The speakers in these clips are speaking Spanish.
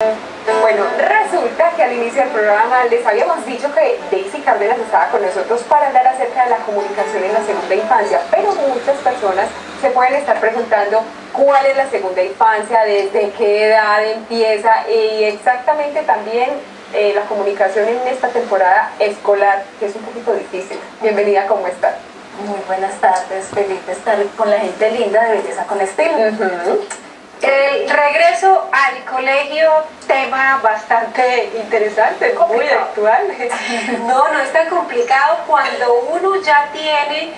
Bueno, resulta que al inicio del programa les habíamos dicho que Daisy Cárdenas estaba con nosotros para hablar acerca de la comunicación en la segunda infancia, pero muchas personas se pueden estar preguntando cuál es la segunda infancia, desde qué edad empieza y exactamente también la comunicación en esta temporada escolar, que es un poquito difícil. Bienvenida, ¿cómo está? Muy buenas tardes, feliz de estar con la gente linda de Belleza con Estilo. El regreso al colegio, tema bastante interesante, muy actual. No es tan complicado cuando uno ya tiene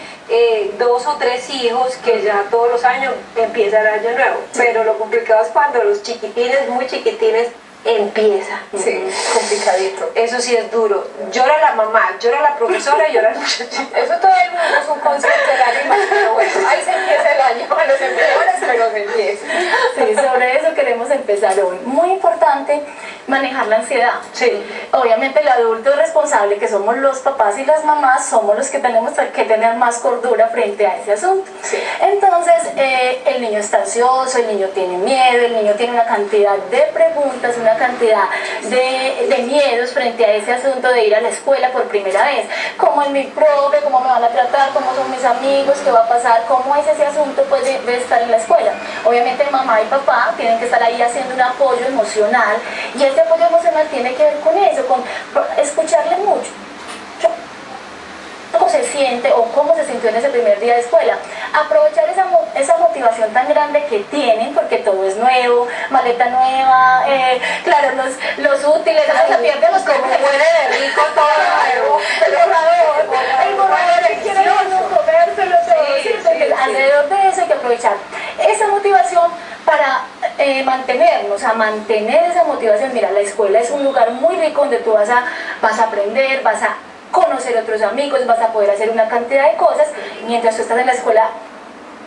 2 o 3 hijos, que ya todos los años empieza el año nuevo. Pero lo complicado es cuando los chiquitines, muy chiquitines, empieza. Sí, complicadito. Eso sí es duro. Llora la mamá, llora la profesora, llora el muchacho. Eso todo el mundo es un concepto del año, pero bueno, ahí se empieza el año, bueno, se empeora, pero se empieza. Sí, sobre eso queremos empezar hoy. Muy importante manejar la ansiedad. Sí. Obviamente el adulto responsable, que somos los papás y las mamás, somos los que tenemos que tener más cordura frente a ese asunto. Sí. Entonces, el niño está ansioso, el niño tiene miedo, el niño tiene una cantidad de preguntas, una cantidad de miedos frente a ese asunto de ir a la escuela por primera vez. ¿Cómo es mi profe? ¿Cómo me van a tratar? ¿Cómo son mis amigos? ¿Qué va a pasar? ¿Cómo es ese asunto pues, de estar en la escuela? Obviamente mamá y papá tienen que estar ahí haciendo un apoyo emocional, y este apoyo emocional tiene que ver con eso, con escucharle mucho cómo se siente o cómo se sintió en ese primer día de escuela. Aprovechar esa motivación tan grande que tienen, porque todo es nuevo, maleta nueva, claro, los útiles, la pierden los como muere de rico, todo nuevo, el borrador, que quiere uno comérselo todo, ¿sí? Entonces, alrededor de eso hay que aprovechar esa motivación para mantenernos, a mantener esa motivación. Mira, la escuela es un lugar muy rico donde tú vas a aprender, vas a conocer otros amigos, vas a poder hacer una cantidad de cosas. Mientras tú estás en la escuela,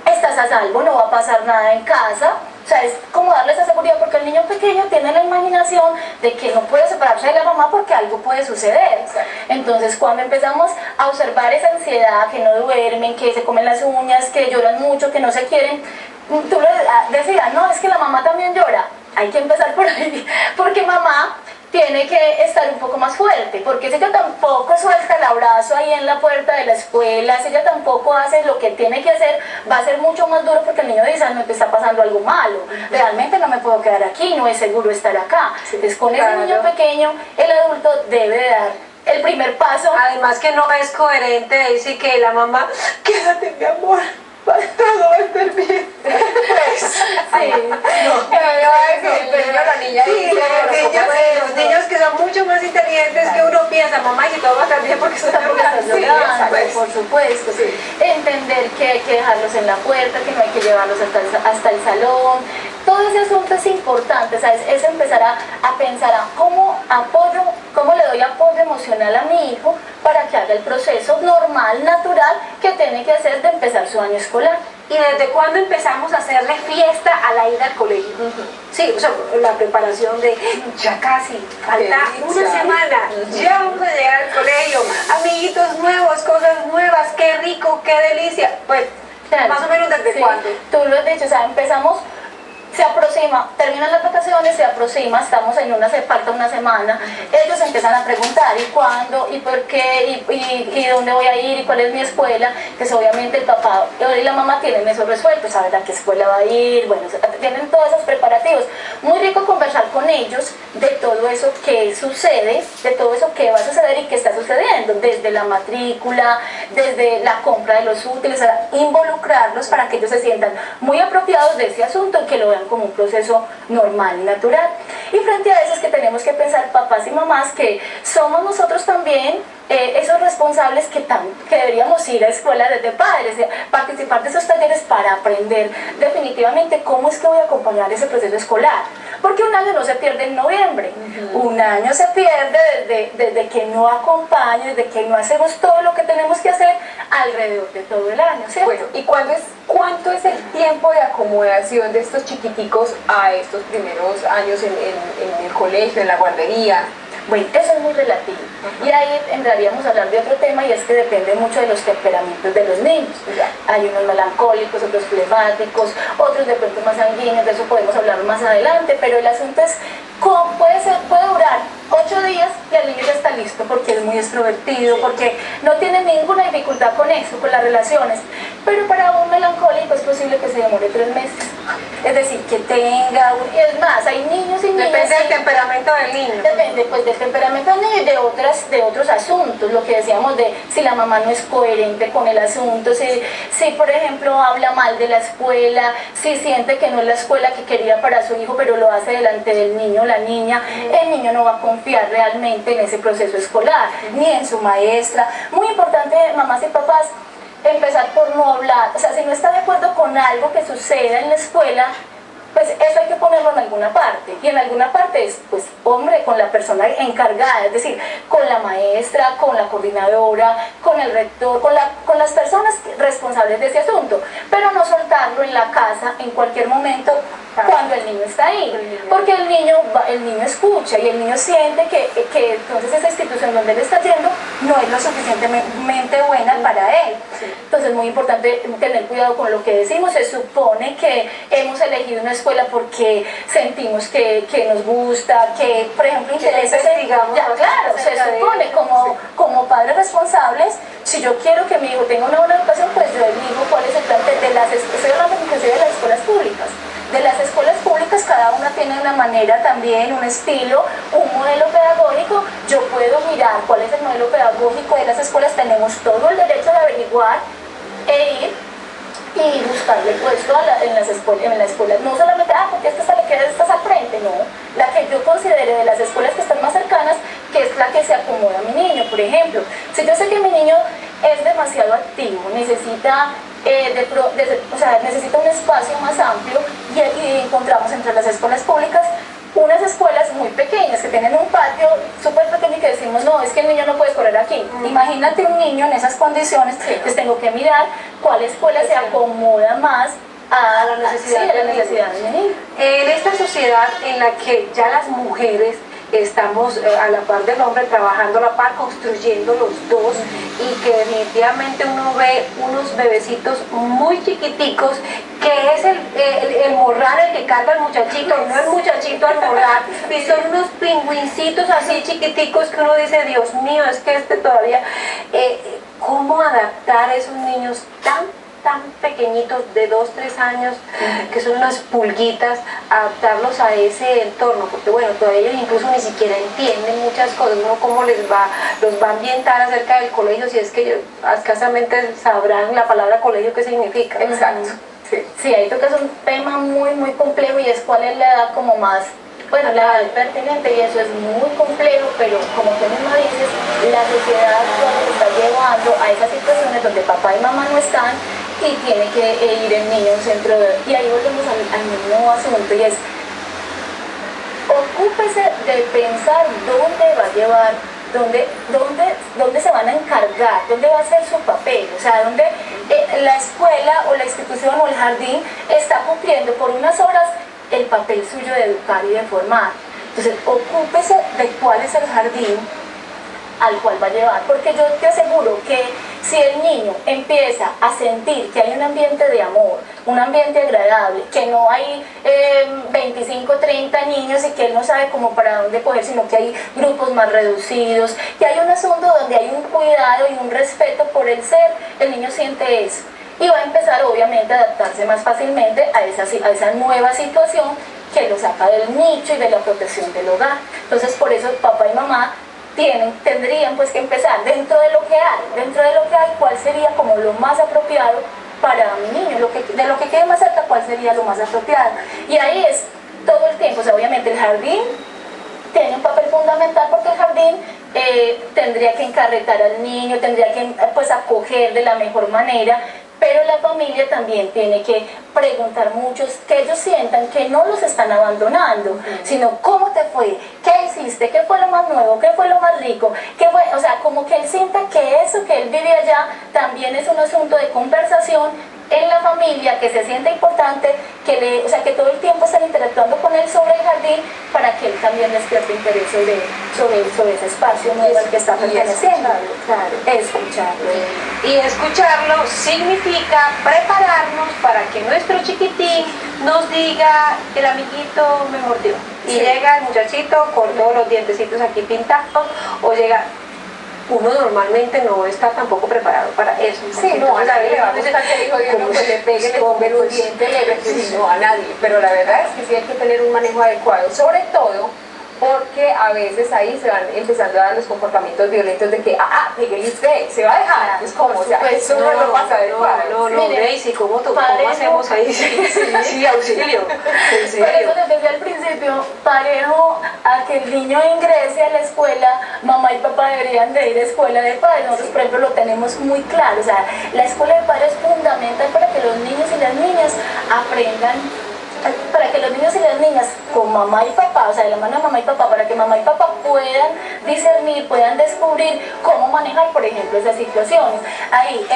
estás a salvo, no va a pasar nada en casa. O sea, es como darle esa seguridad, porque el niño pequeño tiene la imaginación de que no puede separarse de la mamá porque algo puede suceder. Entonces, cuando empezamos a observar esa ansiedad, que no duermen, que se comen las uñas, que lloran mucho, que no se quieren, tú le decías, no, es que la mamá también llora. Hay que empezar por ahí, porque mamá tiene que estar un poco más fuerte, porque si ella tampoco suelta el abrazo ahí en la puerta de la escuela, si ella tampoco hace lo que tiene que hacer, va a ser mucho más duro, porque el niño dice, no, te está pasando algo malo, realmente no me puedo quedar aquí, no es seguro estar acá. Entonces con ese niño pequeño, el adulto debe dar el primer paso. Además que no es coherente decir que la mamá, quédate mi amor, todo va a estar bien. Sí. La niña Los niños que son mucho más inteligentes que uno piensa, mamá, y todo va a estar bien porque son por supuesto. Sí. Entender que hay que dejarlos en la puerta, que no hay que llevarlos hasta el salón. Todo ese asunto es importante, ¿sabes? Es empezar a pensar cómo le doy apoyo emocional a mi hijo para que haga el proceso normal, natural, que tiene que hacer de empezar su año escolar. ¿Y desde cuándo empezamos a hacerle fiesta a la ida al colegio? Sí, o sea, la preparación de ya casi, falta una semana, ya vamos a llegar al colegio, amiguitos nuevos, cosas nuevas, qué rico, qué delicia. Pues, claro, más o menos desde cuándo. Tú lo has dicho, o sea, empezamos. Se aproxima, terminan las vacaciones, se aproxima, estamos en falta una semana, ellos empiezan a preguntar, ¿y cuándo? ¿Y por qué? ¿Y dónde voy a ir? ¿Y cuál es mi escuela? Pues obviamente el papá y la mamá tienen eso resuelto, saben a qué escuela va a ir, bueno, tienen todos esos preparativos. Muy rico conversar con ellos de todo eso que sucede, de todo eso que va a suceder y que está sucediendo, desde la matrícula, desde la compra de los útiles, involucrarlos para que ellos se sientan muy apropiados de ese asunto y que lo vean como un proceso normal y natural. Y frente a eso es que tenemos que pensar, papás y mamás, que somos nosotros también esos responsables que deberíamos ir a escuela desde padres, participar de esos talleres para aprender definitivamente cómo es que voy a acompañar ese proceso escolar. Porque un año no se pierde en noviembre, un año se pierde desde que no acompaño, desde que no hacemos todo lo que tenemos que hacer alrededor de todo el año, ¿cierto? Bueno, ¿y cuánto es el tiempo de acomodación de estos chiquiticos a estos primeros años en el colegio, en la guardería? Bueno, eso es muy relativo. Y ahí entraríamos a hablar de otro tema, y es que depende mucho de los temperamentos de los niños. Hay unos melancólicos, otros flemáticos, otros de pronto más sanguíneos, de eso podemos hablar más adelante, pero el asunto es cómo puede durar 8 días y el niño ya está listo porque es muy extrovertido, porque no tiene ninguna dificultad con eso, con las relaciones. Pero para un melancólico es posible que se demore 3 meses. Es decir, que tenga, y es más, hay niños y niñas... Depende del temperamento del niño. Depende pues del temperamento del niño y de otros asuntos, lo que decíamos de si la mamá no es coherente con el asunto, si por ejemplo habla mal de la escuela, si siente que no es la escuela que quería para su hijo, pero lo hace delante del niño o la niña, el niño no va a confiar realmente en ese proceso escolar, ni en su maestra. Muy importante, mamás y papás, empezar por no hablar. O sea, si no está de acuerdo con algo que suceda en la escuela, pues eso hay que ponerlo en alguna parte, y en alguna parte es, pues, hombre, con la persona encargada, es decir, con la maestra, con la coordinadora, con el rector, con las personas responsables de ese asunto, pero no soltarlo en la casa en cualquier momento cuando el niño está ahí, porque el niño escucha y el niño siente que entonces esa institución donde él está yendo no es lo suficientemente buena para él. Entonces es muy importante tener cuidado con lo que decimos. Se supone que hemos elegido una escuela porque sentimos que nos gusta, que por ejemplo intereses, claro, se supone como padres responsables, si yo quiero que mi hijo tenga una buena educación, pues yo elijo cuál es el plan de las escuelas públicas. De las escuelas públicas, cada una tiene una manera también, un estilo, un modelo pedagógico. Yo puedo mirar cuál es el modelo pedagógico de las escuelas, tenemos todo el derecho de averiguar e ir y buscarle puesto en las escuelas, no solamente, porque esta le queda al frente, no, la que yo considere de las escuelas que están más cercanas, que es la que se acomoda a mi niño. Por ejemplo, si yo sé que mi niño es demasiado activo, necesita necesita un espacio más amplio, y encontramos entre las escuelas públicas unas escuelas muy pequeñas que tienen un patio súper pequeño y que decimos, no, es que el niño no puede correr aquí. Imagínate un niño en esas condiciones, pues tengo que mirar cuál escuela se acomoda más a la necesidad de mi niño. En esta sociedad en la que ya las mujeres estamos a la par del hombre, trabajando a la par, construyendo los dos, y que definitivamente uno ve unos bebecitos muy chiquiticos, que es el morral el que carga el muchachito, no el muchachito al morral, y son unos pingüincitos así chiquiticos que uno dice, Dios mío, es que todavía, ¿cómo adaptar a esos niños tan pequeñitos de 2, 3 años, que son unas pulguitas, adaptarlos a ese entorno? Porque bueno, todavía ellos incluso ni siquiera entienden muchas cosas, ¿no? Cómo los va a ambientar acerca del colegio, si es que ellos escasamente sabrán la palabra colegio qué significa. Exacto. Sí, ahí tocas un tema muy complejo, y es cuál es la edad como más, bueno, la edad pertinente, y eso es muy complejo, pero como tú misma dices, la sociedad actual nos está llevando a esas situaciones donde papá y mamá no están, y tiene que ir el niño a un centro y ahí volvemos al mismo asunto, y es, ocúpese de pensar dónde va a llevar, dónde se van a encargar, dónde va a ser su papel, o sea, dónde la escuela o la institución o el jardín está cumpliendo por unas horas el papel suyo de educar y de formar. Entonces, ocúpese de cuál es el jardín al cual va a llevar, porque yo te aseguro que si el niño empieza a sentir que hay un ambiente de amor, un ambiente agradable, que no hay 25, 30 niños y que él no sabe cómo para dónde coger, sino que hay grupos más reducidos, que hay un asunto donde hay un cuidado y un respeto por el ser, el niño siente eso y va a empezar obviamente a adaptarse más fácilmente a esa nueva situación que lo saca del nicho y de la protección del hogar. Entonces, por eso papá y mamá tendrían pues que empezar dentro de lo que hay, cuál sería como lo más apropiado para mi niño, de lo que quede más cerca, cuál sería lo más apropiado. Y ahí es todo el tiempo, o sea, obviamente el jardín tiene un papel fundamental, porque el jardín tendría que encarretar al niño, tendría que pues acoger de la mejor manera, pero la familia también tiene que preguntar mucho, que ellos sientan que no los están abandonando, sino cómo te fue, qué hiciste, qué fue lo más nuevo, qué fue lo más rico, qué fue, o sea, como que él sienta que eso que él vive allá también es un asunto de conversación en la familia, que se sienta importante, o sea, que todo el tiempo están interactuando con él sobre el jardín para que él también despierte interés sobre ese espacio nuevo al que está perteneciendo. Escucharlo. Y escucharlo significa prepararnos para que nuestro chiquitín nos diga: el amiguito me mordió. Y llega el muchachito con todos los dientecitos aquí pintados, o llega... Uno normalmente no está tampoco preparado para eso. Sí, no, a nadie le va a gustar que el hijo de uno pues le pegue, le ponga un diente, no, a nadie. Pero la verdad es que sí hay que tener un manejo adecuado, sobre todo porque a veces ahí se van empezando a dar los comportamientos violentos de que, pégale usted, se va a dejar. Es como, o sea, eso no pasa adecuado. No, Daisy, ¿cómo hacemos ahí? Sí, auxilio. En serio. Por eso desde al principio, parejo a que el niño ingrese a la escuela, mamá y papá deberían de ir a escuela de padres. Nosotros, por ejemplo, lo tenemos muy claro. O sea, la escuela de padres es fundamental para que los niños y las niñas aprendan, para que los niños y las niñas con mamá y papá, o sea, de la mano de mamá y papá, para que mamá y papá puedan discernir, puedan descubrir cómo manejar, por ejemplo, esas situaciones. Ahí,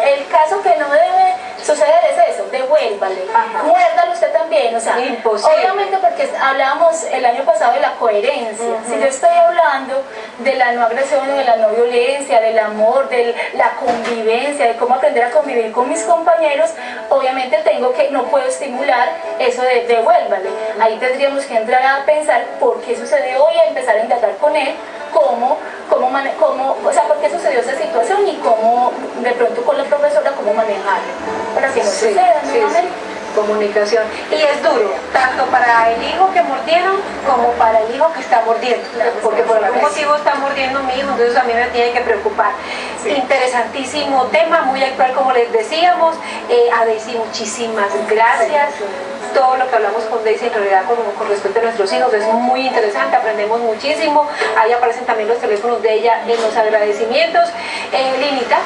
el caso que no debe suceder es eso: devuélvale, muérdalo usted también, o sea, imposible. Obviamente, porque hablábamos el año pasado de la coherencia. Si yo estoy hablando de la no agresión, de la no violencia, del amor, de la convivencia, de cómo aprender a convivir con mis compañeros, obviamente no puedo estimular eso de devuélvale. Ahí tendríamos que entrar a pensar por qué sucedió y a empezar a indagar con él o sea, por qué sucedió esa situación y cómo, de pronto con la profesora, cómo manejarlo para que no suceda. Comunicación. Y es duro, tanto para el hijo que mordieron como para el hijo que está mordiendo, porque por algún motivo está mordiendo a mi hijo, entonces a mí me tiene que preocupar. Interesantísimo tema, muy actual, como les decíamos. A Daisy, muchísimas gracias. Todo lo que hablamos con Daisy en realidad con respecto a nuestros hijos es muy interesante, aprendemos muchísimo. Ahí aparecen también los teléfonos de ella en los agradecimientos. Linita,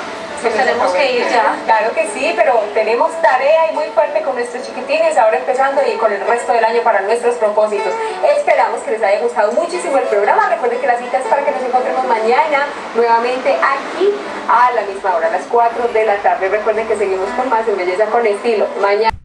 pues tenemos que ir ya. Claro que sí, pero tenemos tarea y muy fuerte con nuestros chiquitines, ahora empezando y con el resto del año para nuestros propósitos. Esperamos que les haya gustado muchísimo el programa. Recuerden que la cita es para que nos encontremos mañana nuevamente aquí a la misma hora, a las 4 de la tarde. Recuerden que seguimos con más en Belleza con Estilo. Mañana.